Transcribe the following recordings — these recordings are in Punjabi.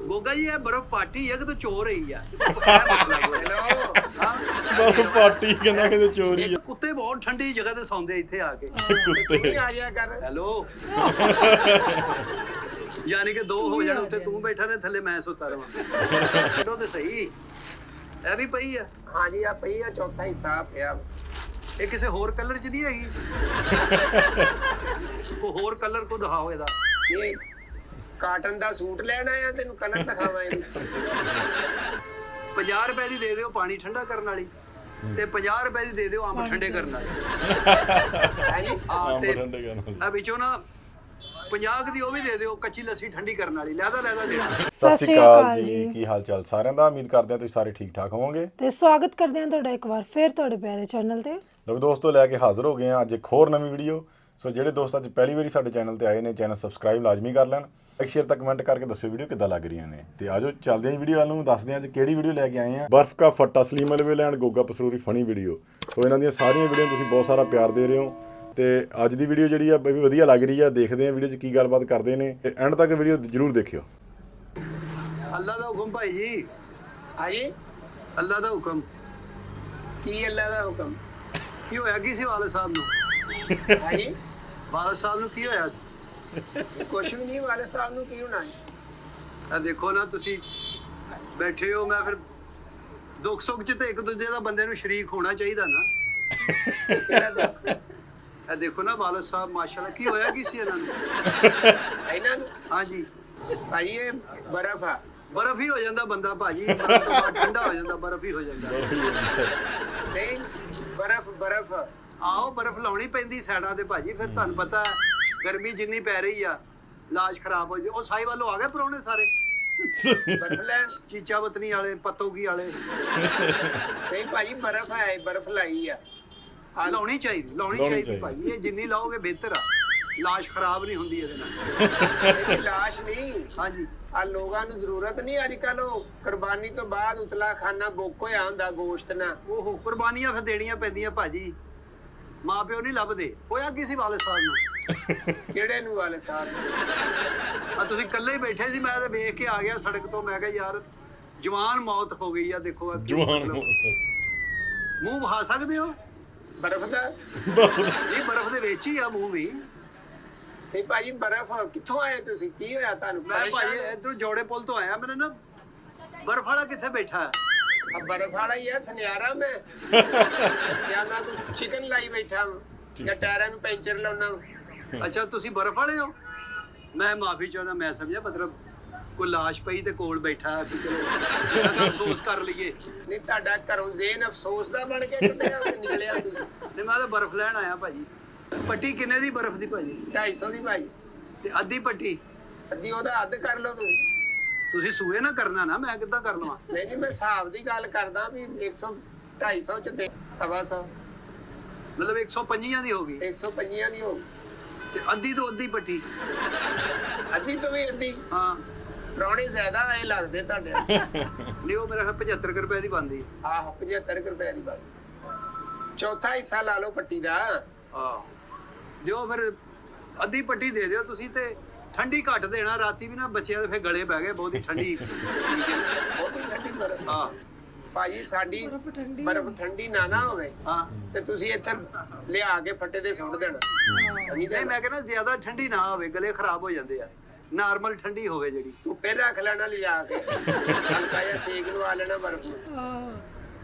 ਗੋਗਾ ਜੀ ਇਹ ਬਰਫ਼ ਪਾਰਟੀ ਹੈ ਕਿ ਤੂੰ ਚੋਰ ਰਹੀ ਆ ਬਰਫ਼ ਪਾਰਟੀ ਕਹਿੰਦਾ ਕਿ ਚੋਰੀ ਆ। ਕੁੱਤੇ ਬਹੁਤ ਠੰਡੀ ਜਗ੍ਹਾ ਤੇ ਸੌਂਦੇ ਇੱਥੇ ਆ ਕੇ। ਕੁੱਤੇ ਆ ਜਾ ਕਰ। ਹੈਲੋ ਯਾਨੀ ਕਿ ਦੋ ਹੋ ਜਾਣ, ਉੱਤੇ ਤੂੰ ਬੈਠਾ ਰਹੇ, ਥੱਲੇ ਮੈਂ ਸੁੱਤਾ ਰਵਾਂ। ਕੱਢੋ ਤੇ ਸਹੀ, ਇਹ ਵੀ ਪਈ ਆ। ਹਾਂਜੀ ਆ ਪਈ ਆ, ਚੌਥਾ ਹਿੱਸਾ ਪਿਆ। ਇਹ ਕਿਸੇ ਹੋਰ ਕਲਰ 'ਚ ਨਹੀਂ ਹੈਗੀ? ਕੋਈ ਹੋਰ ਕਲਰ ਕੋ ਦਿਖਾਓ ਇਹਦਾ। ਇਹ ਕਾਟਨ ਦਾ ਸੂਟ ਲੈਣ ਆਇਆ, ਤੈਨੂੰ ਕਲਰ ਦਿਖਾਵਾਂ ਇਹਦੀ। 50 ਰੁਪਏ ਦੀ ਦੇ ਦਿਓ ਪਾਣੀ ਠੰਡਾ ਕਰਨ ਵਾਲੀ, ਤੇ 50 ਰੁਪਏ ਦੀ ਦੇ ਦਿਓ ਅੰਬ ਠੰਡੇ ਕਰਨ ਵਾਲੀ। ਹਾਂਜੀ ਹਾਂ ਤੇ ਠੰਡੇ ਕਰਨ ਵਾਲੀ। ਆ ਵਿੱਚੋਂ ਨਾ 50 ਦੀ ਉਹ ਵੀ ਦੇ ਦਿਓ ਕੱਚੀ ਲੱਸੀ ਠੰਡੀ ਕਰਨ ਵਾਲੀ। ਲੈਦਾ ਦੇਣਾ। ਸਤਿ ਸ਼੍ਰੀ ਅਕਾਲ ਜੀ, ਕੀ ਹਾਲ ਚਾਲ ਸਾਰਿਆਂ ਦਾ? ਉਮੀਦ ਕਰਦੇ ਹਾਂ ਤੁਸੀਂ ਸਾਰੇ ਠੀਕ ਠਾਕ ਹੋਵੋਗੇ ਤੇ ਸਵਾਗਤ ਕਰਦੇ ਹਾਂ ਤੁਹਾਡਾ ਇੱਕ ਵਾਰ ਫਿਰ ਤੁਹਾਡੇ ਪਿਆਰੇ ਚੈਨਲ ਤੇ। ਲੋਕ ਦੋਸਤੋ ਲੈ ਕੇ ਹਾਜ਼ਰ ਹੋ ਗਏ ਹਾਂ ਅੱਜ ਇੱਕ ਹੋਰ ਨਵੀਂ ਵੀਡੀਓ। ਸੋ ਜਿਹੜੇ ਦੋਸਤ ਅੱਜ ਪਹਿਲੀ ਵਾਰੀ ਸਾਡੇ ਚੈਨਲ ਤੇ ਆਏ ਨੇ, ਚੈਨਲ ਸਬਸਕ੍ਰਾਈਬ ਲਾਜ਼ਮੀ ਕਰ ਲੈਣ, ਲਾਈਕ ਸ਼ੇਅਰ ਤੱਕ ਕਮੈਂਟ ਕਰਕੇ ਦੱਸਿਓ ਵੀਡੀਓ ਕਿੱਦਾਂ ਲੱਗ ਰਹੀਆਂ ਨੇ। ਤੇ ਆਜੋ ਚੱਲਦੇ ਹਾਂ ਵੀਡੀਓ ਵੱਲ ਨੂੰ, ਦੱਸਦੇ ਹਾਂ ਅੱਜ ਕਿਹੜੀ ਵੀਡੀਓ ਲੈ ਕੇ ਆਏ ਹਾਂ। ਬਰਫ਼ ਕਾ ਫੱਟਾ ਸਲੀਮ ਅਲਵੇਲ and Goga Pasroori funny video. So ਇਹਨਾਂ ਦੀਆਂ ਸਾਰੀਆਂ ਵੀਡੀਓ ਤੁਸੀਂ ਬਹੁਤ ਸਾਰਾ ਪਿਆਰ ਦੇ ਰਹੇ ਹੋ ਤੇ ਅੱਜ ਦੀ ਵੀਡੀਓ ਜਿਹੜੀ ਆ ਵੀ ਵਧੀਆ ਲੱਗ ਰਹੀ ਆ। ਦੇਖਦੇ ਹਾਂ ਵੀਡੀਓ 'ਚ ਕੀ ਗੱਲਬਾਤ ਕਰਦੇ ਨੇ ਤੇ ਐਂਡ ਤੱਕ ਵੀਡੀਓ ਜ਼ਰੂਰ ਦੇਖਿਓ। ਅੱਲਾ ਦਾ ਹੁਕਮ ਭਾਈ ਜੀ, ਹਾਂਜੀ ਅੱਲਾ ਦਾ ਹੁਕਮ। ਕੀ ਅੱਲਾ ਦਾ ਹੁਕਮ? ਕੀ ਹੋਇਆ ਕੀ ਸੀ ਵਾਲਦ ਸਾਹਿਬ ਨੂੰ? ਹਾਂਜੀ ਵਾਲਦ ਸਾਹਿਬ ਨੂੰ ਕੀ ਹੋਇਆ ਸੀ? ਕੁਛ ਵੀ ਨਹੀਂ, ਵਾਲੇ ਸਾਹਿਬ ਨੂੰ ਕੀ ਹੋਣਾ ਹੈ? ਆ ਦੇਖੋ ਨਾ, ਤੁਸੀਂ ਬੈਠੇ ਹੋ, ਮੈਂ ਫਿਰ ਦੁੱਖ ਸੁੱਖ 'ਚ ਤੇ ਇੱਕ ਦੂਜੇ ਦਾ ਬੰਦੇ ਨੂੰ ਸ਼ਰੀਕ ਹੋਣਾ ਚਾਹੀਦਾ ਨਾ। ਕਿਹੜਾ ਦੁੱਖ? ਇਹ ਦੇਖੋ ਨਾ ਵਾਲਦ ਸਾਹਿਬ, ਮਾਸ਼ਾਅੱਲਾ। ਕੀ ਹੋਇਆ ਕੀ ਸੀ ਇਹਨਾਂ ਨੂੰ? ਇਹਨਾਂ ਨੂੰ ਹਾਂਜੀ ਭਾਈ ਇਹ ਬਰਫ਼ ਆ। ਬਰਫ਼ ਹੀ ਹੋ ਜਾਂਦਾ ਬੰਦਾ ਭਾਜੀ, ਬਰਫ਼ ਤੋਂ ਬਾਅਦ ਠੰਡਾ ਹੋ ਜਾਂਦਾ, ਬਰਫ਼ ਹੀ ਹੋ ਜਾਂਦਾ। ਨਹੀਂ ਬਰਫ਼ ਆਓ ਬਰਫ਼ ਲਾਉਣੀ ਪੈਂਦੀ ਸਾਈਡਾਂ ਤੇ ਭਾਜੀ, ਫਿਰ ਤੁਹਾਨੂੰ ਪਤਾ ਗਰਮੀ ਜਿੰਨੀ ਪੈ ਰਹੀ ਆ, ਇਲਾਜ ਖਰਾਬ ਹੋ ਜੇ। ਉਹ ਸਾਈ ਵੱਲੋਂ ਆ ਗਏ ਪਰੌਣੇ ਸਾਰੇ, ਬਰਫ਼ ਲੈਣ। ਚੀਚਾ ਵਤਨੀ ਵਾਲੇ, ਪਤੋਗੀ ਵਾਲੇ। ਨਹੀਂ ਭਾਈ ਬਰਫ਼ ਹੈ, ਬਰਫ਼ ਲਾਈ ਆ। ਲਾਉਣੀ ਚਾਹੀਦੀ ਭਾਜੀ, ਇਹ ਜਿੰਨੀ ਲਾਓਗੇ ਬਿਹਤਰ ਆ। ਲਾਸ਼ ਖਰਾਬ ਨਹੀਂ ਹੁੰਦੀ ਇਹਦੇ ਨਾਲ। ਇਹਦੀ ਲਾਸ਼ ਨਹੀਂ। ਹਾਂਜੀ ਆ ਲੋਕਾਂ ਨੂੰ ਜ਼ਰੂਰਤ ਨਹੀਂ ਅੱਜ ਕੱਲ, ਉਹ ਕੁਰਬਾਨੀ ਤੋਂ ਬਾਅਦ ਉਤਲਾ ਖਾਨਾ ਬੁੱਕ ਹੋਇਆ ਹੁੰਦਾ ਗੋਸ਼ਤ ਨਾਲ। ਉਹ ਕੁਰਬਾਨੀਆਂ ਫਿਰ ਦੇਣੀਆਂ ਪੈਂਦੀਆਂ ਭਾਜੀ, ਮਾਂ ਪਿਓ ਨਹੀਂ ਲੱਭਦੇ। ਹੋਇਆ ਕੀ ਸੀ ਵਾਲਦ ਸਾਹਿਬ ਨੂੰ? ਕਿਹੜੇ ਨੂੰ ਵਾਲੇ ਸਾਹਿਬ? ਆ ਤੁਸੀਂ ਇਕੱਲੇ ਹੀ ਬੈਠੇ ਸੀ, ਮੈਂ ਤੇ ਵੇਖ ਕੇ ਆ ਗਿਆ ਸੜਕ ਤੋਂ। ਮੈਂ ਕਿਹਾ ਯਾਰ ਜਵਾਨ ਮੌਤ ਹੋ ਗਈ ਆ। ਦੇਖੋ ਜਵਾਨ ਮੂੰਹ ਵਹਾ ਸਕਦੇ ਹੋ? ਬਰਫ਼ ਦਾ ਨਹੀਂ, ਬਰਫ਼ ਦੇ ਵਿੱਚ ਹੀ ਆ ਮੂੰਹ ਵੀ। ਨਹੀਂ ਭਾਜੀ ਬਰਫ਼ ਕਿੱਥੋਂ ਆਏ ਤੁਸੀਂ? ਕੀ ਹੋਇਆ ਤੁਹਾਨੂੰ? ਮੈਂ ਭਾਜੀ ਇਧਰ ਜੋੜੇ ਪੁੱਲ ਤੋਂ ਆਇਆ। ਮੈਨੂੰ ਨਾ ਬਰਫ਼ ਵਾਲਾ ਕਿੱਥੇ ਬੈਠਾ ਹੈ? ਆ ਬਰਫ਼ ਵਾਲਾ ਹੀ ਆ ਸੁਨਿਆਰਾ ਮੈਂ। ਜਾਂ ਮੈਂ ਕੋਈ ਚਿਕਨ ਲਾਈ ਬੈਠਾ ਵਾਂ, ਜਾਂ ਟਾਇਰਾਂ ਨੂੰ ਪੈਂਚਰ ਲਾਉਣਾ। ਅੱਛਾ ਤੁਸੀਂ ਬਰਫ਼ ਵਾਲੇ ਹੋ? ਮੈਂ ਮਾਫੀ ਚਾਹੁੰਦਾ, ਮੈਂ ਸਮਝਿਆ ਮਤਲਬ ਕੋਈ ਲਾਸ਼ ਪਈ ਤੇ ਕੋਲ ਬੈਠਾ ਤੇ ਚਲੋ ਅਫਸੋਸ ਕਰ ਲਈਏ। ਨਹੀਂ ਤੁਹਾਡਾ ਘਰੋਂ ਜ਼ੇਨ ਅਫਸੋਸ ਦਾ ਬਣ ਕੇ ਕੱਢਿਆ ਤੇ ਨਿਕਲਿਆ ਤੁਸੀਂ। ਨਹੀਂ, ਮੈਂ ਤਾਂ ਬਰਫ਼ ਲੈਣ ਆਇਆ ਭਾਜੀ। ਪੱਟੀ ਕਿੰਨੇ ਦੀ ਬਰਫ਼ ਦੀ ਭਾਜੀ? 250 ਦੀ ਭਾਈ। ਤੇ ਅੱਧੀ ਪੱਟੀ? ਅੱਧੀ ਉਹਦਾ ਅੱਧ ਕਰ ਲਓ ਤੁਸੀਂ। ਤੁਸੀਂ ਸੂਏ ਨਾ ਕਰਨਾ ਨਾ, ਮੈਂ ਕਿੱਦਾਂ ਕਰ ਲਵਾਂ? ਨਹੀਂ ਮੈਂ ਹਿਸਾਬ ਦੀ ਗੱਲ ਕਰਦਾ ਵੀ 100 250 ਚ ਦੇ 125 ਮਤਲਬ 150 ਦੀ ਹੋ ਗਈ 150 ਦੀ ਹੋ। ਤੇ ਅੱਧੀ ਤੋਂ ਅੱਧੀ ਪੱਟੀ? ਅੱਧੀ ਤੋਂ ਵੀ ਅੱਧੀ। ਹਾਂ ਪ੍ਰਾਹੁਣੇ ਜ਼ਿਆਦਾ ਆਏ ਲੱਗਦੇ ਤੁਹਾਡੇ। ਨਹੀਂ, ਉਹ ਮੇਰਾ 75 ਰੁਪਏ ਦੀ ਬਣਦੀ। ਆਹੋ 75 ਰੁਪਏ ਦੀ ਬਾਤ। ਚੌਥਾ ਹਿੱਸਾ ਲਾ ਲਓ ਪੱਟੀ ਦਾ। ਆਹ ਦਿਓ ਫਿਰ, ਅੱਧੀ ਪੱਟੀ ਦੇ ਦਿਓ ਤੁਸੀਂ। ਤੇ ਠੰਡੀ ਘੱਟ ਦੇਣਾ, ਰਾਤੀ ਵੀ ਨਾ ਬੱਚਿਆਂ ਦੇ ਫਿਰ ਗਲੇ ਪੈ ਗਏ, ਬਹੁਤੀ ਠੰਡੀ। ਬਹੁਤੀ ਠੰਡੀ ਬਰਫ਼। ਹਾਂ ਭਾਜੀ ਸਾਡੀ ਬਰਫ਼ ਠੰਡੀ ਨਾ ਹੋਵੇ ਹਾਂ। ਤੇ ਤੁਸੀਂ ਇੱਥੇ ਲਿਆ ਕੇ ਫੱਟੇ ਤੇ ਸੁੱਟ ਦੇਣਾ। ਨਹੀਂ, ਮੈਂ ਕਹਿੰਦਾ ਜ਼ਿਆਦਾ ਠੰਡੀ ਨਾ ਹੋਵੇ, ਗਲੇ ਖਰਾਬ ਹੋ ਜਾਂਦੇ ਆ। ਨਾਰਮਲ ਠੰਡੀ ਹੋਵੇ ਜਿਹੜੀ। ਤੂੰ ਫਿਰ ਰੱਖ ਲੈਣਾ ਲਿਜਾ ਕੇ, ਹਲਕਾ ਜਿਹਾ ਸੇਕ ਲਵਾ ਲੈਣਾ ਬਰਫ਼ ਨੂੰ।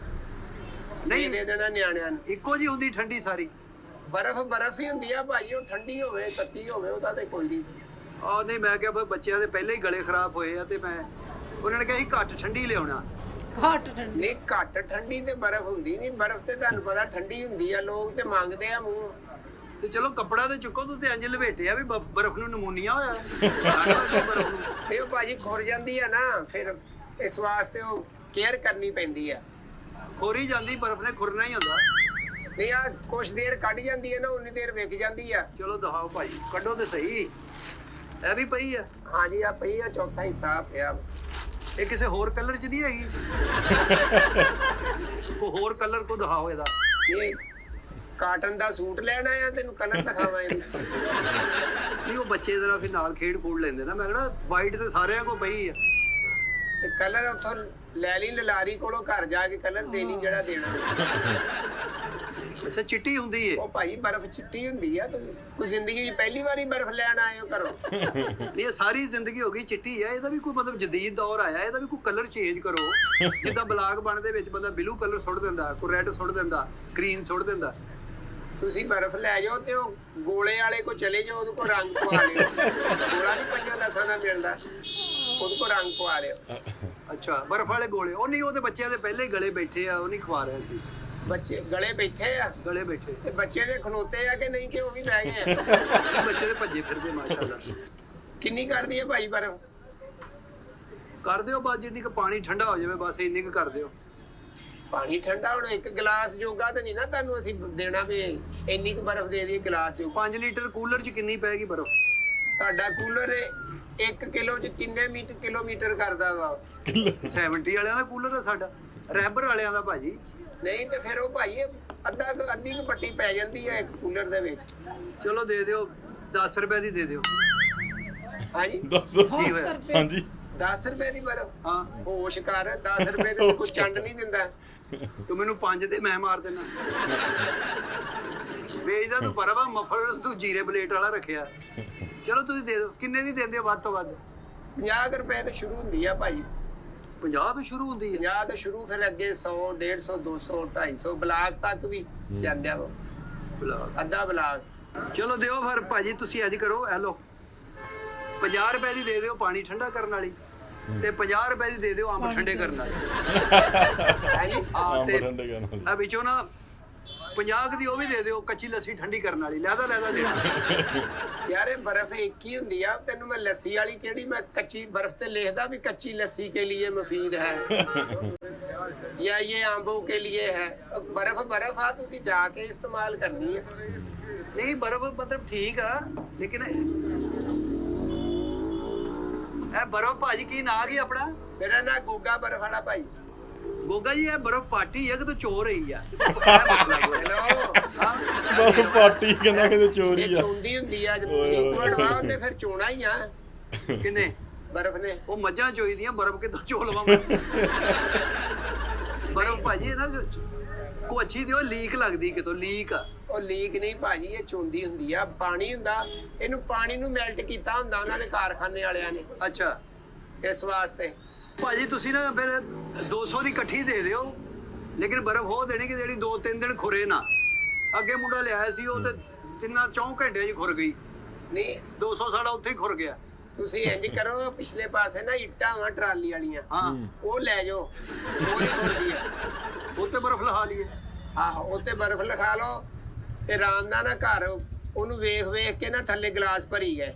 ਨਹੀਂ ਦੇ ਦੇਣਾ ਨਿਆਣਿਆਂ ਨੂੰ। ਇੱਕੋ ਜੀ ਹੁੰਦੀ ਠੰਡੀ ਸਾਰੀ? ਬਰਫ਼ ਹੀ ਹੁੰਦੀ ਆ ਭਾਜੀ, ਉਹ ਠੰਡੀ ਹੋਵੇ ਤੱਤੀ ਹੋਵੇ ਉਹਦਾ ਤੇ ਕੋਈ ਨਹੀਂ। ਆਹ ਨਹੀਂ, ਮੈਂ ਕਿਹਾ ਬੱਚਿਆਂ ਦੇ ਪਹਿਲੇ ਹੀ ਗਲੇ ਖਰਾਬ ਹੋਏ ਆ, ਤੇ ਮੈਂ ਉਹਨਾਂ ਨੇ ਕਿਹਾ ਸੀ ਘੱਟ ਠੰਡੀ ਲਿਆਉਣਾ। ਨਹੀਂ ਘੱਟ ਠੰਡੀ ਤੇ ਬਰਫ਼ ਹੁੰਦੀ ਨਹੀਂ। ਬਰਫ਼ ਤੇ ਤੁਹਾਨੂੰ ਪਤਾ ਠੰਡੀ ਹੁੰਦੀ ਆ, ਲੋਕ ਤੇ ਮੰਗਦੇ ਆ ਮੂੰਹ। ਤੇ ਚਲੋ ਕੱਪੜਾ ਤੇ ਚੁੱਕੋ, ਤੂੰ ਤੇ ਇੰਜ ਲਵੇਟਿਆ ਵੀ ਬਰਫ਼ ਨੂੰ ਨਮੂਨੀਆ ਹੋਇਆ। ਬਰਫ਼ ਨੂੰ ਤੇ ਉਹ ਭਾਜੀ ਖੁਰ ਜਾਂਦੀ ਆ ਨਾ, ਫਿਰ ਇਸ ਵਾਸਤੇ ਉਹ ਕੇਅਰ ਕਰਨੀ ਪੈਂਦੀ ਆ। ਖੋਰੀ ਜਾਂਦੀ, ਬਰਫ਼ ਨੇ ਖੁਰਨਾ ਹੀ ਹੁੰਦਾ। ਨਹੀਂ ਆ ਕੁਛ ਦੇਰ ਕੱਢ ਜਾਂਦੀ ਹੈ ਨਾ, ਉਨੀ ਦੇਰ ਵਿਕ ਜਾਂਦੀ ਆ। ਚਲੋ ਦਿਖਾਓ ਭਾਈ, ਕੱਢੋ ਤੇ ਸਹੀ। ਇਹ ਵੀ ਪਈ ਆ? ਹਾਂਜੀ ਆ ਪਈ ਆ, ਚੌਥਾ ਹਿੱਸਾ ਪਿਆ। ਇਹ ਕਿਸੇ ਹੋਰ ਕਲਰ 'ਚ ਨਹੀਂ ਹੈਗੀ? ਕੋਈ ਹੋਰ ਕਲਰ ਕੋ ਦਿਖਾਓ ਇਹਦਾ। ਇਹ ਕਾਟਨ ਦਾ ਸੂਟ ਲੈਣ ਆਇਆ, ਤੈਨੂੰ ਕਲਰ ਦਿਖਾਵਾਂ ਇਹਦੀ। ਨਹੀਂ, ਉਹ ਬੱਚੇ ਜਰਾ ਫਿਰ ਨਾਲ ਖੇਡ ਖੂਡ ਲੈਂਦੇ ਨਾ। ਮੈਂ ਕਹਿੰਦਾ ਵਾਈਟ ਤੇ ਸਾਰਿਆਂ ਕੋ ਪਈ ਆ। ਇਹ ਕਲਰ ਉੱਥੋਂ ਲੈ ਲਈ ਲਲਾਰੀ ਕੋਲੋਂ ਘਰ ਜਾ ਕੇ ਕਲਰ ਦੇ ਲਈ ਜਿਹੜਾ ਦੇਣਾ। ਅੱਛਾ ਚਿੱਟੀ ਹੁੰਦੀ ਏ? ਉਹ ਭਾਈ ਬਰਫ਼ ਚਿੱਟੀ ਹੁੰਦੀ ਆ। ਤੁਸੀਂ ਕੋਈ ਜ਼ਿੰਦਗੀ 'ਚ ਪਹਿਲੀ ਵਾਰੀ ਬਰਫ਼ ਲੈਣ ਆਏ ਹੋ ਘਰੋਂ? ਨਹੀਂ ਇਹ ਸਾਰੀ ਜ਼ਿੰਦਗੀ ਹੋ ਗਈ ਚਿੱਟੀ ਹੈ, ਇਹਦਾ ਵੀ ਕੋਈ ਮਤਲਬ ਜਦੀਦ ਦੌਰ ਆਇਆ, ਇਹਦਾ ਵੀ ਕੋਈ ਕਲਰ ਚੇਂਜ ਕਰੋ। ਜਿੱਦਾਂ ਬਲਾਕ ਬਣਦੇ ਵਿੱਚ ਬੰਦਾ ਬਲੂ ਕਲਰ ਸੁੱਟ ਦਿੰਦਾ, ਕੋਈ ਰੈੱਡ ਸੁੱਟ ਦਿੰਦਾ, ਗ੍ਰੀਨ ਸੁੱਟ ਦਿੰਦਾ। ਤੁਸੀਂ ਬਰਫ਼ ਲੈ ਜਾਓ ਤੇ ਉਹ ਗੋਲੇ ਵਾਲੇ ਕੋ ਚਲੇ ਜਾਓ, ਉਹਦੇ ਕੋ ਰੰਗ ਪਵਾ ਲਿਓ। ਗੋਲਾ ਨਹੀਂ 5-10 ਦਾ ਮਿਲਦਾ, ਉਹਦੇ ਕੋ ਰੰਗ ਪਵਾ ਲਿਓ। ਅੱਛਾ ਬਰਫ਼ ਵਾਲੇ ਗੋਲੇ? ਉਹ ਨਹੀਂ, ਉਹਦੇ ਬੱਚਿਆਂ ਦੇ ਪਹਿਲੇ ਹੀ ਗਲੇ ਬੈਠੇ ਆ, ਉਹ ਨਹੀਂ ਖਵਾ ਰਿਹਾ ਸੀ। ਬੱਚੇ ਗਲੇ ਬੈਠੇ ਆ? ਗਲੇ ਬੈਠੇ ਤੇ ਬੱਚੇ ਦੇ ਖਲੋਤੇ ਆ ਕਿ ਨਹੀਂ, ਕਿ ਉਹ ਵੀ ਬਹਿ ਗਏ ਆ? ਬੱਚੇ ਦੇ ਭੱਜੇ ਫਿਰਦੇ ਮਾਸ਼ਾਅੱਲਾ। ਕਿੰਨੀ ਕਰਦੀ ਹੈ ਭਾਈ ਬਰਫ਼? ਕਰ ਦਿਓ ਬਸ ਜਿੰਨੀ ਕੁ ਪਾਣੀ ਠੰਡਾ ਹੋ ਜਾਵੇ, ਬਸ ਇੰਨੀ ਕੁ ਕਰ ਦਿਓ। ਪਾਣੀ ਠੰਡਾ ਹੁਣ ਇੱਕ ਗਲਾਸ ਜੋਗਾ ਤਾਂ ਨਹੀਂ ਨਾ ਤੁਹਾਨੂੰ ਅਸੀਂ ਦੇਣਾ ਵੀ ਇੰਨੀ ਕੁ ਬਰਫ਼ ਦੇ ਦਈਏ ਗਲਾਸ ਜੋ। 5 ਲੀਟਰ ਕੂਲਰ 'ਚ ਕਿੰਨੀ ਪੈਗੀ ਬਰਫ਼? ਤੁਹਾਡਾ ਕੂਲਰ 1 ਕਿਲੋ 'ਚ ਕਿੰਨੇ ਕਿਲੋਮੀਟਰ ਕਰਦਾ ਵਾ? 70 ਵਾਲਿਆਂ ਦਾ ਕੂਲਰ ਹੈ ਸਾਡਾ, ਰੈਬਰ ਵਾਲਿਆਂ ਦਾ ਭਾਜੀ। ਨਹੀਂ ਤੇ ਫਿਰ ਉਹ ਭਾਈ ਅੱਧੀ ਕੁ ਪੱਟੀ ਪੈ ਜਾਂਦੀ ਹੈ ਇੱਕ ਕੂਲਰ ਦੇ ਵਿੱਚ। ਚਲੋ ਦੇ ਦਿਓ 10 ਰੁਪਏ ਦੀ ਦੇ ਦਿਓ। ਹਾਂਜੀ 10 ਕੀ ਹੋਇਆ? ਹਾਂਜੀ 10 ਰੁਪਏ ਦੀ ਬਰਫ਼? ਹਾਂ ਹੋਸ਼ ਕਰ, 10 ਰੁਪਏ ਤੇ ਕੋਈ ਚੰਡ ਨਹੀਂ ਦਿੰਦਾ। ਤੂੰ ਮੈਨੂੰ 5 ਤੇ ਮੈਂ ਮਾਰ ਦੇਣਾ। ਵੇਚਦਾ ਤੂੰ ਬਰਫ਼ ਆ, ਮਫਲਰ ਤੂੰ ਜੀਰੇ ਬਲੇਟ ਵਾਲਾ ਰੱਖਿਆ। ਚਲੋ ਤੁਸੀਂ ਦੇ ਦਿਓ। ਕਿੰਨੇ ਦੀ ਦਿੰਦੇ ਹੋ ਵੱਧ ਤੋਂ ਵੱਧ? 50 ਰੁਪਏ ਤੋਂ ਸ਼ੁਰੂ ਹੁੰਦੀ ਆ ਭਾਈ। 50 ਤੋਂ ਸ਼ੁਰੂ ਹੁੰਦੀ ਹੈ? 50 ਤੋਂ ਸ਼ੁਰੂ, ਫਿਰ ਅੱਗੇ 100, 150, 200, 250 ਬਲਾਕ ਤੱਕ ਵੀ ਜਾਂਦੇ ਆ। ਬਲਾਕ? ਅੱਧਾ ਬਲਾਕ। ਚਲੋ ਦਿਓ ਫਿਰ ਭਾਜੀ, ਤੁਸੀਂ ਅੱਜ ਕਰੋ, ਇਹ ਲਓ 50 ਰੁਪਏ ਦੀ ਦੇ ਦਿਓ ਪਾਣੀ ਠੰਡਾ ਕਰਨ ਵਾਲੀ, ਤੇ 50 ਰੁਪਏ ਦੀ ਦੇ ਦਿਓ ਅੰਬ ਠੰਡੇ ਕਰਨ ਵਾਲੀ। ਹਾਂਜੀ ਹਾਂ ਤੇ ਠੰਡੇ ਕਰਨ ਵਾਲੀ। ਆ ਵਿੱਚੋਂ ਨਾ 50 ਦੀ ਉਹ ਵੀ ਦੇ ਦਿਓ ਕੱਚੀ ਲੱਸੀ ਠੰਡੀ ਕਰਨ ਵਾਲੀ। ਲੈਦਾ ਦੇਣਾ। ਯਾਰ ਇਹ ਬਰਫ਼ ਇੱਕ ਹੀ ਹੁੰਦੀ ਆ, ਤੈਨੂੰ ਮੈਂ ਲੱਸੀ ਵਾਲੀ ਕਿਹੜੀ, ਮੈਂ ਕੱਚੀ ਬਰਫ਼ ਤੇ ਲਿਖਦਾ ਵੀ ਕੱਚੀ ਲੱਸੀ के लिए मुफीद है या ये आंबों के लिए है। बर्फ आ, ਤੁਸੀਂ ਜਾ ਕੇ ਇਸਤੇਮਾਲ ਕਰਨੀ ਹੈ। ਨਹੀਂ ਬਰਫ਼ ਮਤਲਬ ਠੀਕ ਆ, ਲੇਕਿਨ ਇਹ ਬਰਫ਼ ਭਾਜੀ ਕੀ ਨਾਂ ਕੀ ਆਪਣਾ? ਮੇਰਾ ਨਾਂ ਗੋਗਾ ਬਰਫ਼ ਵਾਲਾ ਭਾਈ। ਗੋਗਾ ਜੀ ਇਹ ਬਰਫ਼ ਪਾਰਟੀ ਹੈ ਕਿ ਤੂੰ ਚੋਰ ਰਹੀ ਆ? ਹੈਲੋ ਬਸ ਪਾਰਟੀ ਕਹਿੰਦਾ ਕਿਤੇ ਚੋਰੀ ਇਹ ਆ। ਚੋਂਦੀ ਹੁੰਦੀ ਆ, ਲਿਕੁਇਡ ਵਾ, ਉਹਨੇ ਫਿਰ ਚੋਣਾ ਹੀ ਆ। ਕਿੰਨੇ? ਬਰਫ਼ ਨੇ। ਉਹ ਮੱਝਾਂ ਚੋਈਦੀਆਂ, ਬਰਫ਼ ਕਿੱਦਾਂ ਚੋ ਲਵਾਂ ਮੈਂ? ਬਰਫ਼ ਭਾਜੀ ਇਹ ਨਾ ਕੋ ਅੱਛੀ ਦਿਓ, ਲੀਕ ਲੱਗਦੀ ਕਿਤੋਂ, ਲੀਕ ਆ। ਉਹ ਲੀਕ ਨਹੀਂ ਭਾਜੀ, ਇਹ ਚੋਂਦੀ ਹੁੰਦੀ ਆ। ਪਾਣੀ ਹੁੰਦਾ, ਇਹਨੂੰ ਪਾਣੀ ਨੂੰ ਮੈਲਟ ਕੀਤਾ ਹੁੰਦਾ ਉਹਨਾਂ ਨੇ, ਕਾਰਖਾਨੇ ਵਾਲਿਆਂ ਨੇ, ਅੱਛਾ ਇਸ ਵਾਸਤੇ। ਭਾਜੀ ਤੁਸੀਂ ਨਾ ਫਿਰ 200 ਦੀ ਇਕੱਠੀ ਦੇ ਦਿਓ, ਲੇਕਿਨ ਬਰਫ਼ ਉਹ ਦੇਣੀ ਕਿ ਜਿਹੜੀ 2-3 ਦਿਨ ਖੁਰੇ ਨਾ। ਅੱਗੇ ਮੁੰਡਾ ਲਿਆਇਆ ਸੀ, ਉਹ ਤੇ 3-4 ਘੰਟੇ 'ਚ ਖੁਰ ਗਈ। ਨਹੀਂ 200 ਸਾਡਾ ਉੱਥੇ ਹੀ ਖੁਰ ਗਿਆ। ਤੁਸੀਂ ਇੰਜ ਕਰੋ, ਪਿਛਲੇ ਪਾਸੇ ਨਾ ਇੱਟਾਂ ਵਾ ਟਰਾਲੀ ਵਾਲੀਆਂ, ਹਾਂ ਉਹ ਲੈ ਜਾਓ, ਉਹ ਨਹੀਂ ਖੁਰਦੀ ਆ। ਉੱਤੇ ਬਰਫ਼ ਲਹਾ ਲਈਏ। ਆਹੋ ਉੱਤੇ ਬਰਫ਼ ਲਿਖਾ ਲਓ ਤੇ ਆਰਾਮ ਨਾਲ ਨਾ ਘਰ ਉਹਨੂੰ ਵੇਖ ਕੇ ਨਾ ਥੱਲੇ ਗਲਾਸ ਭਰੀ ਗਏ।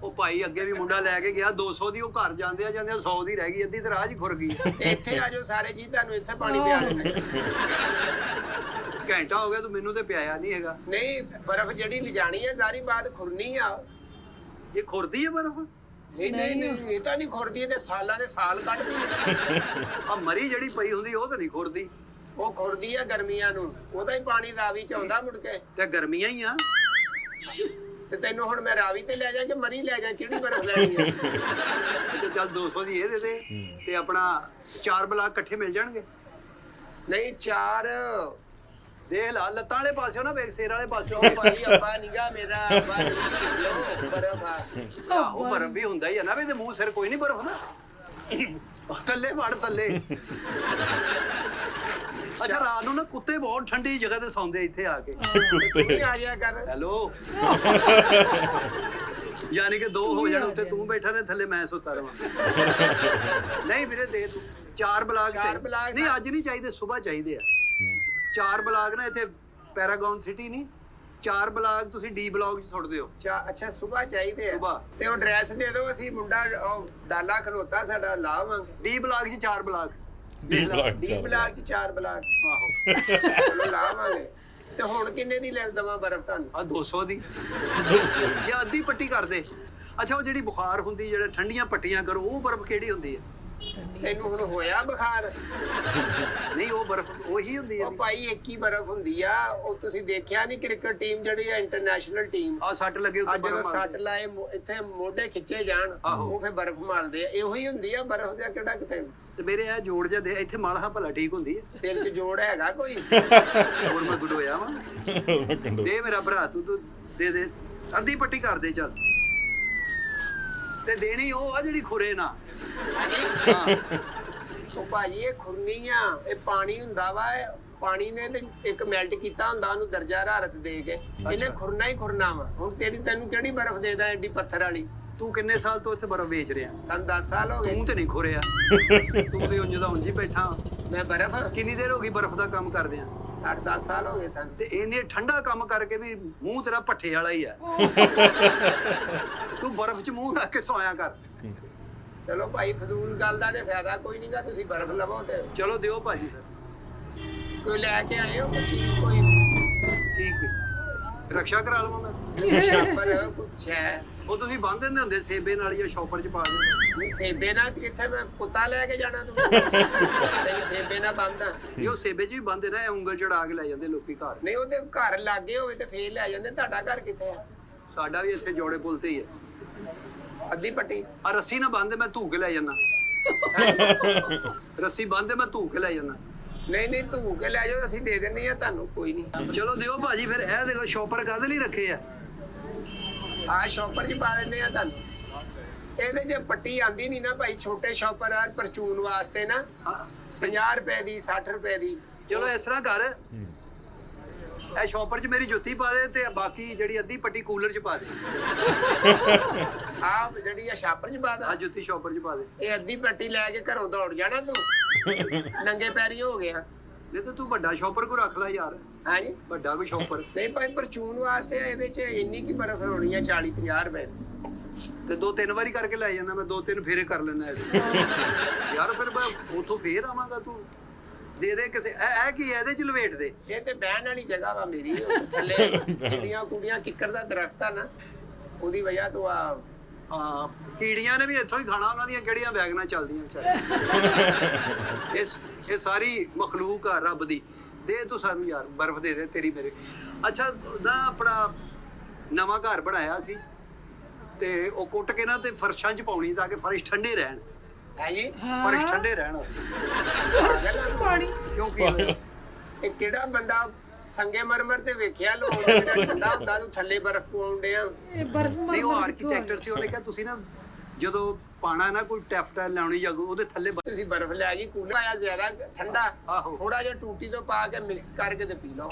ਉਹ ਭਾਈ ਅੱਗੇ ਵੀ ਮੁੰਡਾ ਲੈ ਕੇ ਗਿਆ 200 ਦੀ, ਉਹ ਘਰ ਜਾਂਦੇ 100 ਦੀ ਰਹਿ ਗਈ, ਅੱਧੀ ਤੇ ਰਾਹ 'ਚ ਹੀ ਖੁਰ ਗਈ। ਤੇ ਇੱਥੇ ਆ ਜਾਓ ਸਾਰੇ ਜੀ, ਤੁਹਾਨੂੰ ਇੱਥੇ ਪਾਣੀ ਪਿਆ ਦਿੰਦੇ। ਘੰਟਾ ਹੋ ਗਿਆ ਤੂੰ ਮੈਨੂੰ ਤੇ ਪਿਆਇਆ ਨਹੀਂ ਹੈਗਾ। ਨਹੀਂ ਬਰਫ਼ ਜਿਹੜੀ ਲਿਜਾਣੀ ਹੈ ਸਾਰੀ ਬਾਤ ਖੁਰਨੀ ਆ। ਇਹ ਖੁਰਦੀ ਹੈ ਬਰਫ਼? ਨਹੀਂ ਇਹ ਤਾਂ ਨਹੀਂ ਖੁਰਦੀ, ਤੇ ਸਾਲਾਂ ਦੇ ਸਾਲ ਕੱਢਦੀ ਹੈ। ਆ ਮਰੀ ਜਿਹੜੀ ਪਈ ਹੁੰਦੀ ਉਹ ਤਾਂ ਨਹੀਂ ਖੁਰਦੀ। ਉਹ ਖੁਰਦੀ ਆ ਗਰਮੀਆਂ ਨੂੰ, ਉਹਦਾ ਹੀ ਪਾਣੀ ਰਾਵੀ ਚ ਆਉਂਦਾ ਮੁੜ ਕੇ। ਤੇ ਗਰਮੀਆਂ ਹੀ ਆ। ਤੇ ਤੈਨੂੰ ਹੁਣ ਮੈਂ ਰਾਵੀ ਤੇ ਲੈ ਜਾ ਕੇ ਮਰੀ ਲੈ ਜਾ, ਕਿਹੜੀ ਬਰਫ਼ ਲੈਣੀ ਹੈ? ਤੇ ਚੱਲ 200 ਦੀ ਇਹ ਦੇ ਦੇ, ਤੇ ਆਪਣਾ 4 ਬਲਾਕ ਇਕੱਠੇ ਮਿਲ ਜਾਣਗੇ। ਨਹੀਂ 4 ਦੇਖ ਲਾ ਲੱਤਾਂ ਵਾਲੇ ਪਾਸਿਓ ਨਾ ਵੇਖ, ਸਿਰ ਵਾਲੇ ਪਾਸਿਓ। ਉਹ ਭਾਈ ਅੱਬਾ ਨਿਗਾ ਮੇਰਾ, ਅੱਬਾ ਨਹੀਂ ਲੋ ਬਰਫ਼ ਆ। ਆਹੋ ਬਰਫ਼ ਵੀ ਹੁੰਦਾ ਹੀ ਆ ਨਾ, ਵੀ ਤੇ ਮੂੰਹ ਸਿਰ ਕੋਈ ਨਹੀਂ ਬਰਫ਼ ਦਾ। ਥੱਲੇ ਵੜ ਥੱਲੇ। ਅੱਛਾ ਰਾਤ ਨੂੰ ਨਾ ਕੁੱਤੇ ਬਹੁਤ ਠੰਡੀ ਜਗ੍ਹਾ ਤੇ ਸੌਂਦੇ ਇੱਥੇ ਆ ਕੇ। ਤੂੰ ਵੀ ਆ ਜਾ ਕਰ। ਹੈਲੋ ਯਾਨੀ ਕਿ 2 ਹੋ ਜਾਣ, ਉੱਤੇ ਤੂੰ ਬੈਠਾ ਰਹੇ, ਥੱਲੇ ਮੈਂ ਸੁੱਤਾ ਰਵਾਂ। ਨਹੀਂ ਵੀਰੇ ਦੇ ਤੂੰ 4 ਬਲਾਕ। 4 ਬਲਾਕ ਨਹੀਂ ਅੱਜ ਨਹੀਂ ਚਾਹੀਦੇ, ਸਵੇਰ ਚਾਹੀਦੇ ਆ। 4 ਬਲਾਕ ਨਾ ਇੱਥੇ ਪੈਰਾਗੌਨ ਸਿਟੀ ਨਹੀਂ, 4 ਬਲਾਕ ਤੁਸੀਂ ਡੀ ਬਲਾਕ 'ਚ ਸੁੱਟ ਦਿਓ। ਅੱਛਾ ਸੁਬਾ ਚਾਹੀਦੇ ਆ। ਸੁਬਾਹ। ਤੇ ਉਹ ਡਰੈਸ ਦੇ ਦਿਓ, ਅਸੀਂ ਮੁੰਡਾ ਉਹ ਦਾਲਾ ਖਲੋਤਾ ਸਾਡਾ ਲਾਵਾਂਗੇ। ਡੀ ਬਲਾਕ 'ਚ 4 block. D block D block ਚ 4 ਬਲਾਕ ਆਹੋ ਚਲੋ ਲਾਵਾਂਗੇ। ਤੇ ਹੁਣ ਕਿੰਨੇ ਦੀ ਲੈ ਦਵਾਂ ਬਰਫ਼ ਤੁਹਾਨੂੰ? ਆ 200 ਦੀ ਜਾਂ ਅੱਧੀ ਪੱਟੀ ਕਰ ਦੇ। ਅੱਛਾ ਉਹ ਜਿਹੜੀ ਬੁਖਾਰ ਹੁੰਦੀ, ਜਿਹੜੇ ਠੰਡੀਆਂ ਪੱਟੀਆਂ ਕਰੋ, ਉਹ ਬਰਫ਼ ਕਿਹੜੀ ਹੁੰਦੀ ਹੈ? ਤੈਨੂੰ ਹੁਣ ਹੋਇਆ ਬੁਖਾਰ? ਨਹੀਂ ਉਹ ਬਰਫ਼ ਉਹੀ ਹੁੰਦੀ ਹੈ ਉਹ ਭਾਈ ਇੱਕ ਹੀ ਬਰਫ਼ ਹੁੰਦੀ ਆ। ਉਹ ਤੁਸੀਂ ਦੇਖਿਆ ਨਹੀਂ ਕ੍ਰਿਕਟ ਟੀਮ ਜਿਹੜੀ ਆ ਇੰਟਰਨੈਸ਼ਨਲ ਟੀਮ, ਆ ਸੱਟ ਲੱਗੇ ਉੱਤੇ ਅੱਜ ਜਦੋਂ ਬਰਫ਼ ਸੱਟ ਲਾਏ ਇੱਥੇ ਮੋਢੇ ਖਿੱਚੇ ਜਾਣ ਉਹ ਫਿਰ ਬਰਫ਼ ਮਾਰਦੇ ਆ। ਇਹੋ ਹੀ ਹੁੰਦੀ ਆ ਬਰਫ਼ ਦਾ ਕਿਹੜਾ ਕਿਤੇ। ਤੇ ਮੇਰੇ ਇਹ ਜੋੜ ਜਾ ਦੇ ਇੱਥੇ ਮਾਲਹਾ ਭਲਾ ਠੀਕ ਹੁੰਦੀ ਹੈ। ਤੇਰੇ ਚ ਜੋੜ ਹੈਗਾ ਕੋਈ? ਹੋਰ ਮੈਂ ਗੁੱਡੋਇਆ ਵਾਂ। ਦੇ ਮੇਰਾ ਭਰਾ ਤੂੰ ਦੇ ਅੱਧੀ ਪੱਟੀ ਕਰ ਦੇ ਚੱਲ। ਤੇ ਦੇਣੀ ਉਹ ਆ ਜਿਹੜੀ ਖੁਰੇ ਨਾ। ਹਾਂ ਉਹ ਭਾਜੀ ਇਹ ਖੁਰਨੀ ਆ, ਇਹ ਪਾਣੀ ਹੁੰਦਾ ਵਾ। ਪਾਣੀ ਨੇ ਤੇ ਇੱਕ ਮੈਲਟ ਕੀਤਾ ਹੁੰਦਾ ਉਹਨੂੰ ਦਰਜਾ ਹਰਾਰਤ ਦੇ ਕੇ, ਇਹਨੇ ਖੁਰਨਾ ਹੀ ਖੁਰਨਾ ਵਾ। ਹੁਣ ਤੈਨੂੰ ਕਿਹੜੀ ਬਰਫ਼ ਦੇਦਾ ਐਡੀ ਪੱਥਰ ਵਾਲੀ? ਤੂੰ ਕਿੰਨੇ ਸਾਲ ਤੋਂ ਇੱਥੇ ਬਰਫ਼ ਵੇਚ ਰਿਹਾ? ਸਾਨੂੰ 10 ਸਾਲ ਹੋ ਗਏ। ਤੂੰ ਤੇ ਨਹੀਂ ਖੁਰਿਆ, ਤੂੰ ਤੇ ਉਂਝ ਦਾ ਉਂਝ ਹੀ ਬੈਠਾ। ਮੈਂ ਬਰਫ਼ ਕਿੰਨੀ ਦੇਰ ਹੋ ਗਈ ਬਰਫ਼ ਦਾ ਕੰਮ ਕਰਦੇ ਆ? 8-10 ਸਾਲ ਹੋ ਗਏ ਸਾਨੂੰ। ਤੇ ਇਹਨੇ ਠੰਡਾ ਕੰਮ ਕਰਕੇ ਵੀ ਮੂੰਹ ਤੇਰਾ ਭੱਠੇ ਵਾਲਾ ਹੀ ਆ। ਤੂੰ ਬਰਫ਼ 'ਚ ਮੂੰਹ ਰੱਖ ਕੇ ਸੋਇਆ ਕਰ। ਚਲੋ ਭਾਈ ਫਜ਼ੂਲ ਗੱਲ ਦਾ ਤੇ ਫਾਇਦਾ ਕੋਈ ਨਹੀਂਗਾ। ਤੁਸੀਂ ਬਰਫ਼ ਲਵੋ ਤੇ ਚਲੋ ਦਿਓ ਭਾਜੀ ਫਿਰ। ਕੋਈ ਲੈ ਕੇ ਆਏ ਹੋ ਕੁਛ ਕੋਈ ਠੀਕ ਹੈ, ਰਕਸ਼ਾ ਕਰਾ ਲਵਾਂ ਮੈਂ। ਸ਼ਾਪਰ ਕੁਛ ਹੈ? ਉਹ ਤੁਸੀਂ ਬੰਨ ਦਿੰਦੇ ਹੁੰਦੇ ਸੇਬੇ ਨਾਲ ਜਾਂ ਸ਼ੌਪਰ 'ਚ ਪਾ ਦਿੰਦੇ। ਨਹੀਂ ਸੇਬੇ ਨਾਲ ਕਿੱਥੇ ਮੈਂ ਕੁੱਤਾ ਲੈ ਕੇ ਜਾਣਾ ਤੂੰ? ਤੈਨੂੰ ਸੇਬੇ ਨਾਲ ਬੰਨਦਾ? ਨਹੀਂ ਉਹ ਸੇਬੇ 'ਚ ਵੀ ਬੰਨਦੇ ਨਾ, ਇਹ ਉਂਗਲ ਚੜਾ ਕੇ ਲੈ ਜਾਂਦੇ ਲੋਕੀ ਘਰ। ਨਹੀਂ ਉਹਦੇ ਘਰ ਲਾਗੇ ਹੋਵੇ ਤੇ ਫੇਰ ਲੈ ਜਾਂਦੇ। ਤੁਹਾਡਾ ਘਰ ਕਿੱਥੇ ਆ? ਸਾਡਾ ਵੀ ਇੱਥੇ ਜੋੜੇ ਪੁੱਲ ਤੇ ਹੀ ਹੈ। ਅੱਧੀ ਪੱਟੀ ਆ ਰੱਸੀ ਨਾ ਬੰਨਦੇ, ਮੈਂ ਧੂ ਕੇ ਲੈ ਜਾਂਦਾ। ਰੱਸੀ ਬੰਨਦੇ ਮੈਂ ਧੂ ਕੇ ਲੈ ਜਾਂਦਾ। ਨਹੀਂ ਧੂ ਕੇ ਲੈ ਜਾਓ, ਅਸੀਂ ਦੇ ਦਿੰਦੇ ਆ ਤੁਹਾਨੂੰ। ਕੋਈ ਨਹੀਂ ਚਲੋ ਦਿਓ ਭਾਜੀ ਫਿਰ। ਇਹ ਦੇਖੋ ਸ਼ੌਪਰ ਕਾਹਦੇ ਲਈ ਰੱਖੇ ਆ? ਆ ਸ਼ੌਪਰ ਜੀ ਪਾ ਦਿੰਦੇ ਆ ਤੁਹਾਨੂੰ। ਇਹਦੇ 'ਚ ਪੱਟੀ ਆਂਦੀ ਨਹੀਂ ਨਾ ਭਾਈ। ਛੋਟੇ ਸ਼ੌਪਰ ਆ ਪਰਚੂਨ ਵਾਸਤੇ ਨਾ, ਹਾਂ 50 ਰੁਪਏ ਦੀ 60 ਰੁਪਏ ਦੀ। ਚਲੋ ਇਸ ਤਰ੍ਹਾਂ ਕਰ, ਇਹ ਸ਼ੌਪਰ 'ਚ ਮੇਰੀ ਜੁੱਤੀ ਪਾ ਦੇ ਤੇ ਬਾਕੀ ਜਿਹੜੀ ਅੱਧੀ ਪੱਟੀ ਕੂਲਰ 'ਚ ਪਾ ਦੇ। ਆ ਜਿਹੜੀ ਆ ਸ਼ਾਪਰ 'ਚ ਪਾ ਆ ਦਾ। ਜੁੱਤੀ ਸ਼ੌਪਰ 'ਚ ਪਾ ਦੇ। ਇਹ ਅੱਧੀ ਪੱਟੀ ਲੈ ਕੇ ਘਰੋਂ ਦੌੜ ਜਾਣਾ ਤੂੰ। ਨੰਗੇ ਪੈਰੀ ਹੋ ਗਿਆ। ਨਹੀਂ ਤੇ ਤੂੰ ਵੱਡਾ ਸ਼ੌਪਰ ਕੋ ਰੱਖ ਲੈ ਯਾਰ। ਹਾਂਜੀ ਵੱਡਾ ਕੋਈ ਸ਼ੌਪਰ। ਨਹੀਂ ਭਾਈ ਪਰਚੂਨ ਵਾਸਤੇ ਇਹਦੇ 'ਚ ਇੰਨੀ ਕੀ ਬਰਫ਼ ਹੋਣੀ ਆ 40-50 ਰੁਪਏ ਦੀ। ਤੇ 2-3 ਵਾਰੀ ਕਰਕੇ ਲੈ ਜਾਂਦਾ ਮੈਂ। 2-3 ਫੇਰੇ ਕਰ ਲੈਣਾ ਯਾਰ। ਫਿਰ ਮੈਂ ਉਥੋਂ ਫੇਰ ਆਵਾਂਗਾ। ਤੂੰ ਦੇ ਦੇ ਕਿਸੇ। ਇਹ ਕੀ ਹੈ ਇਹਦੇ 'ਚ ਲਵੇਟ ਦੇ। ਇਹ ਤੇ ਬਹਿਣ ਵਾਲੀ ਜਗ੍ਹਾ ਵਾ ਮੇਰੀ। ਉਹ ਥੱਲੇ ਕਿੰਨੀਆਂ ਕੁੜੀਆਂ ਕਿੱਕਰ ਦਾ ਦਰਖਤ ਆ ਨਾ, ਉਹਦੀ ਵਜ੍ਹਾ ਤੋਂ ਆ। ਹਾਂ ਕੀੜੀਆਂ ਨੇ ਵੀ ਇੱਥੋਂ ਹੀ ਖਾਣਾ। ਉਹਨਾਂ ਦੀਆਂ ਕਿਹੜੀਆਂ ਵੈਗਨਾਂ ਚੱਲਦੀਆਂ ਵਿਚਾਰੀਆਂ। ਇਹ ਸਾਰੀ ਮਖਲੂਕ ਆ ਰੱਬ ਦੀ। ਦੇ ਤੂੰ ਸਾਨੂੰ ਯਾਰ ਬਰਫ਼ ਦੇ ਦੇ ਤੇਰੀ ਮੇਰੇ। ਅੱਛਾ ਨਾ ਆਪਣਾ ਨਵਾਂ ਘਰ ਬਣਾਇਆ ਸੀ ਤੇ ਉਹ ਕੁੱਟ ਕੇ ਨਾ ਤੇ ਫਰਸ਼ਾਂ 'ਚ ਪਾਉਣੀ ਤਾਂ ਕਿ ਫਰਸ਼ ਠੰਡੇ ਰਹਿਣ। ਹੈ ਜੀ ਫਰਸ਼ ਠੰਡੇ ਰਹਿਣ। ਪਾਣੀ ਕਿਉਂਕਿ ਇਹ ਕਿਹੜਾ ਬੰਦਾ ਸੰਗੇ ਮਰਮਰ ਤੇ ਵੇਖਿਆ ਲੋਕ ਠੰਡਾ ਹੁੰਦਾ ਤੂੰ ਥੱਲੇ ਬਰਫ਼ ਪਾਉਂਦੇ ਆ। ਇਹ ਬਰਫ਼ ਨਹੀਂ ਉਹ ਆਰਕੀਟੈਕਟਰ ਸੀ। ਉਹਨੇ ਕਿਹਾ ਤੁਸੀਂ ਨਾ ਜਦੋਂ ਪਾਣਾ ਨਾ ਕੋਈ ਟੈਫਟਾ ਲਾਉਣੀ ਜਾਂ ਉਹਦੇ ਥੱਲੇ ਤੁਸੀਂ ਬਰਫ਼ ਲੈ ਗਈ ਕੂਲਰ ਆਇਆ ਜ਼ਿਆਦਾ ਠੰਡਾ, ਆਹੋ। ਥੋੜਾ ਜਿਹਾ ਟੂਟੀ ਤੋਂ ਪਾ ਕੇ ਮਿਕਸ ਕਰਕੇ ਤੇ ਪੀ ਲਓ।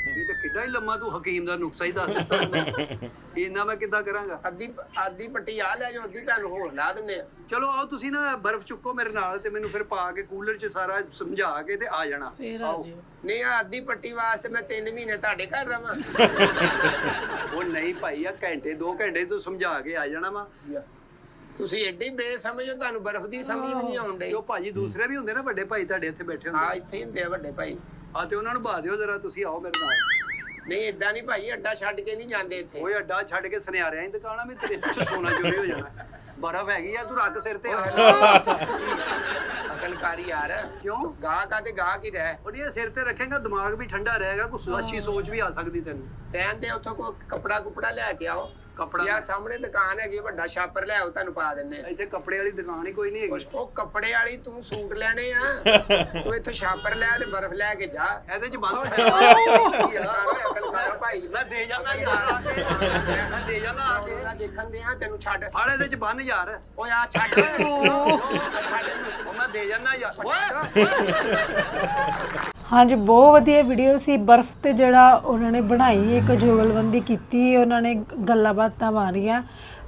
ਇਹ ਤਾਂ ਕਿੱਡਾ ਹੀ ਲੰਮਾ ਤੂੰ ਹਕੀਮ ਦਾ ਨੁਕਸਾ ਹੀ ਦੱਸ ਦਿੱਤਾ। ਇੰਨਾ ਮੈਂ ਕਿੱਦਾਂ ਕਰਾਂਗਾ? ਅੱਧੀ ਪੱਟੀ ਆ ਲੈ ਜਾਓ, ਅੱਧੀ ਤੁਹਾਨੂੰ ਹੋਰ ਲਾ ਦਿੰਦੇ ਆ। ਚਲੋ ਆਓ ਤੁਸੀਂ ਨਾ ਬਰਫ਼ ਚੁੱਕੋ ਮੇਰੇ ਨਾਲ ਤੇ ਮੈਨੂੰ ਫਿਰ ਪਾ ਕੇ ਕੂਲਰ 'ਚ ਸਾਰਾ ਸਮਝਾ ਕੇ ਤੇ ਆ ਜਾਣਾ। ਫੇਰ ਆ ਆਓ। ਜਿਓ। ਨਹੀਂ ਆ ਅੱਧੀ ਪੱਟੀ ਵਾਸਤੇ ਮੈਂ 3 ਮਹੀਨੇ ਤੁਹਾਡੇ ਘਰ ਰਵਾਂ। ਉਹ ਨਹੀਂ ਭਾਈ, ਆ ਘੰਟੇ 2 ਘੰਟੇ ਤੂੰ ਸਮਝਾ ਕੇ ਆ ਜਾਣਾ ਵਾ। ਤੁਸੀਂ ਐਡੀ ਬੇਸਮਝ ਹੋ, ਤੁਹਾਨੂੰ ਬਰਫ਼ ਦੀ ਸਮਝ ਵੀ ਨਹੀਂ ਆਉਣ ਡਈ। ਉਹ ਭਾਜੀ ਦੂਸਰੇ ਵੀ ਹੁੰਦੇ ਨਾ ਵੱਡੇ ਭਾਈ ਤੁਹਾਡੇ ਇੱਥੇ ਬੈਠੇ ਹਾਂ ਹੁੰਦੇ। ਇੱਥੇ ਹੀ ਹੁੰਦੇ ਆ ਵੱਡੇ ਭਾਈ। ਆ ਤੇ ਉਹਨਾਂ ਨੂੰ ਬਾ ਦਿਓ ਜਰਾ। ਤੁਸੀਂ ਆਓ ਮੇਰੇ ਨਾਲ। ਨਹੀਂ ਏਦਾਂ ਨਹੀਂ ਭਾਈ, ਅੱਡਾ ਛੱਡ ਕੇ ਨਹੀਂ ਜਾਂਦੇ ਇੱਥੇ। ਓਏ ਅੱਡਾ ਛੱਡ ਕੇ ਸੁਨਿਆਰਿਆਂ ਦੀ ਦੁਕਾਨਾਂ ਵੀ ਤੇਰੇ ਪਿੱਛੇ ਸੋਨਾ ਚੋਰੀ ਹੋ ਜਾਣਾ। ਬਰਫ਼ ਹੈਗੀ ਆ, ਤੂੰ ਰੱਖ ਸਿਰ ਤੇ। ਅਕਲਕਾਰੀ ਯਾਰ। ਕਿਉਂ? ਗਾਹਕ ਆ ਤੇ ਗਾਹਕ ਹੀ ਰਹਿ। ਉਹਦੀ ਸਿਰ ਤੇ ਰੱਖੇਗਾ ਦਿਮਾਗ ਵੀ ਠੰਡਾ ਰਹੇਗਾ। ਕੁਛ ਅੱਛੀ ਸੋਚ ਵੀ ਆ ਸਕਦੀ ਤੈਨੂੰ। ਟੈਨ ਤੇ ਉੱਥੋਂ ਕੋਈ ਕੱਪੜਾ ਕੁਪੜਾ ਲੈ ਕੇ ਆਓ। ਕੱਪੜਾ ਜਾਂ ਸਾਹਮਣੇ ਦੁਕਾਨ ਹੈਗੀ ਵੱਡਾ ਛਾਪਰ ਲੈ ਆਓ, ਤੁਹਾਨੂੰ ਪਾ ਦਿੰਨੇ ਆ। ਇੱਥੇ ਕੱਪੜੇ ਵਾਲੀ ਦੁਕਾਨ ਹੀ ਕੋਈ ਨਹੀਂ ਹੈਗੀ। ਉਹ ਕੱਪੜੇ ਵਾਲੀ ਤੂੰ ਸੂਟ ਲੈਣੇ ਆ, ਤੂੰ ਇੱਥੋਂ ਛਾਪਰ ਲੈ ਤੇ ਬਰਫ਼ ਲੈ ਕੇ ਜਾ। ਇਹਦੇ 'ਚ ਬੰਦ ਅਕਲਕਾਰ ਭਾਈ ਮੈਂ ਦੇ ਜਾਂਦਾ ਯਾਰ ਆ ਕੇ। ਮੈਂ ਦੇ ਜਾਂਦਾ ਆ ਕੇ। ਦੇਖਣ ਦੇ ਆ ਤੈਨੂੰ ਛੱਡ। ਫੜ ਇਹਦੇ 'ਚ ਬੰਨ ਯਾਰ। ਓਏ ਆ ਛੱਡ। ਛੱਡ ਉਹ ਮੈਂ ਦੇ ਜਾਂਦਾ ਯਾਰ। ਓਏ ਹਾਂਜੀ ਬਹੁਤ ਵਧੀਆ ਵੀਡੀਓ ਸੀ। ਬਰਫ਼ ਤੇ ਜਿਹੜਾ ਉਹਨਾਂ ਨੇ ਬਣਾਈ, ਇੱਕ ਜੁਗਲਬੰਦੀ ਕੀਤੀ, ਉਹਨਾਂ ਨੇ ਗੱਲਾਂ ਬਾਤਾਂ ਮਾਰੀਆਂ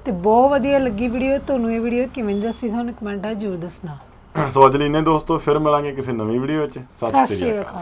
ਤੇ ਬਹੁਤ ਵਧੀਆ ਲੱਗੀ ਵੀਡੀਓ। ਤੁਹਾਨੂੰ ਇਹ ਵੀਡੀਓ ਕਿਵੇਂ ਦੀ ਦੱਸੀ ਸਾਨੂੰ ਕਮੈਂਟਾਂ 'ਚ ਜ਼ਰੂਰ ਦੱਸਣਾ। ਸੋ ਅੱਜ ਲਈ ਨੇ ਦੋਸਤੋ, ਫਿਰ ਮਿਲਾਂਗੇ ਕਿਸੇ ਨਵੀਂ ਵੀਡੀਓ ਵਿੱਚ। ਸਤਿ ਸਤਿ ਸ਼੍ਰੀ ਸ਼੍ਰੀ ਅਕਾਲ। ਅਕਾਲ।